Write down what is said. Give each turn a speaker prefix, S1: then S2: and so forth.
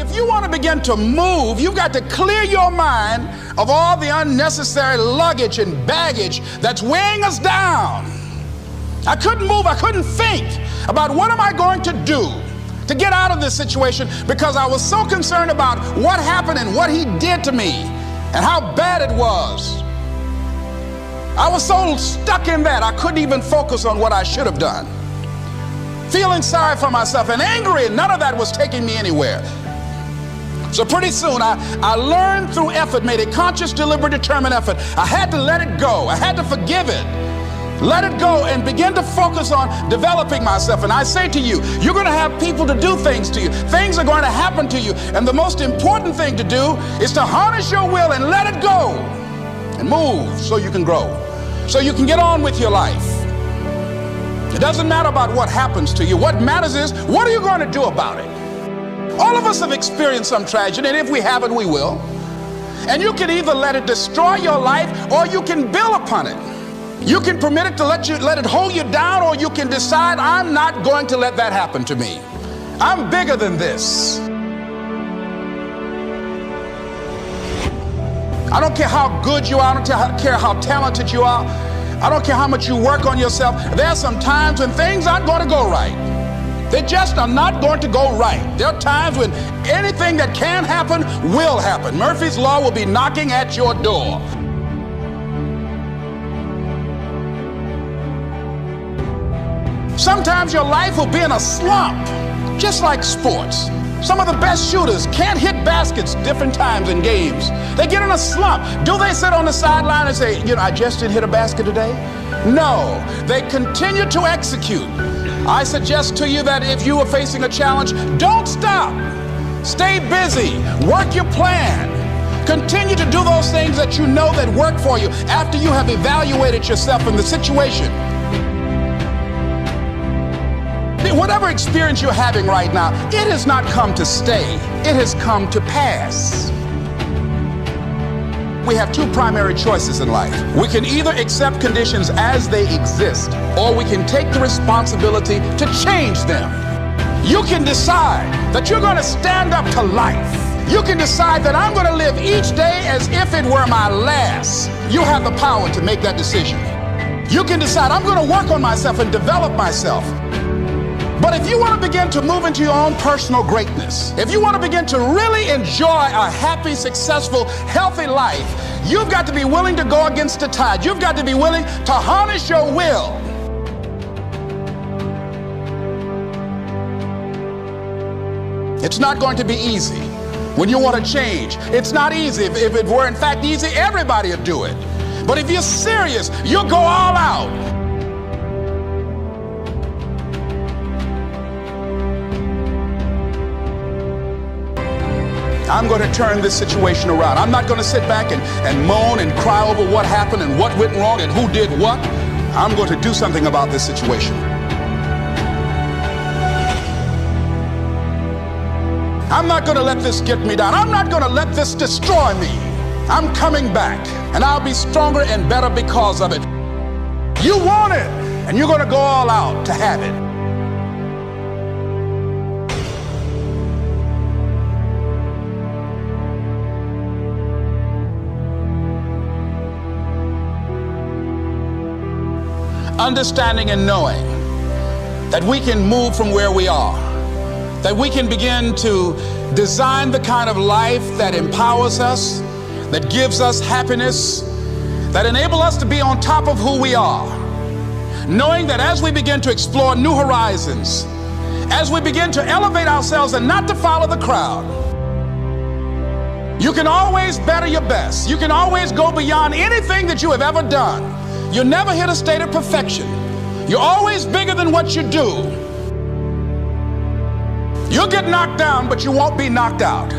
S1: If you want to begin to move, you've got to clear your mind of all the unnecessary luggage and baggage that's weighing us down. I couldn't move, I couldn't think about what am I going to do to get out of this situation because I was so concerned about what happened and what he did to me and how bad it was. I was so stuck in that I couldn't even focus on what I should have done. Feeling sorry for myself and angry, and none of that was taking me anywhere. So pretty soon I learned through effort, made a conscious, deliberate, determined effort. I had to let it go. I had to forgive it. Let it go and begin to focus on developing myself. And I say to you, you're going to have people to do things to you. Things are going to happen to you. And the most important thing to do is to harness your will and let it go and move so you can grow, so you can get on with your life. It doesn't matter about what happens to you. What matters is, what are you going to do about it? All of us have experienced some tragedy, and if we haven't, we will. And you can either let it destroy your life, or you can build upon it. You can permit it to let it hold you down, or you can decide, I'm not going to let that happen to me. I'm bigger than this. I don't care how good you are, I don't care how talented you are, I don't care how much you work on yourself. There are some times when things aren't going to go right. They just are not going to go right. There are times when anything that can happen will happen. Murphy's Law will be knocking at your door. Sometimes your life will be in a slump, just like sports. Some of the best shooters can't hit baskets different times in games. They get in a slump. Do they sit on the sideline and say, I just didn't hit a basket today? No, they continue to execute. I suggest to you that if you are facing a challenge, don't stop. Stay busy, work your plan. Continue to do those things that you know that work for you after you have evaluated yourself in the situation. Whatever experience you're having right now, it has not come to stay. It has come to pass. We have two primary choices in life. We can either accept conditions as they exist, or we can take the responsibility to change them. You can decide that you're going to stand up to life. You can decide that I'm going to live each day as if it were my last. You have the power to make that decision. You can decide I'm going to work on myself and develop myself. But if you want to begin to move into your own personal greatness, if you want to begin to really enjoy a happy, successful, healthy life, you've got to be willing to go against the tide. You've got to be willing to harness your will. It's not going to be easy when you want to change. It's not easy. If it were in fact easy, everybody would do it. But if you're serious, you'll go all out. I'm going to turn this situation around. I'm not going to sit back and moan and cry over what happened and what went wrong and who did what. I'm going to do something about this situation. I'm not going to let this get me down. I'm not going to let this destroy me. I'm coming back, and I'll be stronger and better because of it. You want it, and you're going to go all out to have it. Understanding and knowing that we can move from where we are, that we can begin to design the kind of life that empowers us, that gives us happiness, that enable us to be on top of who we are, knowing that as we begin to explore new horizons, as we begin to elevate ourselves and not to follow the crowd, you can always better your best. You can always go beyond anything that you have ever done. You'll never hit a state of perfection. You're always bigger than what you do. You'll get knocked down, but you won't be knocked out.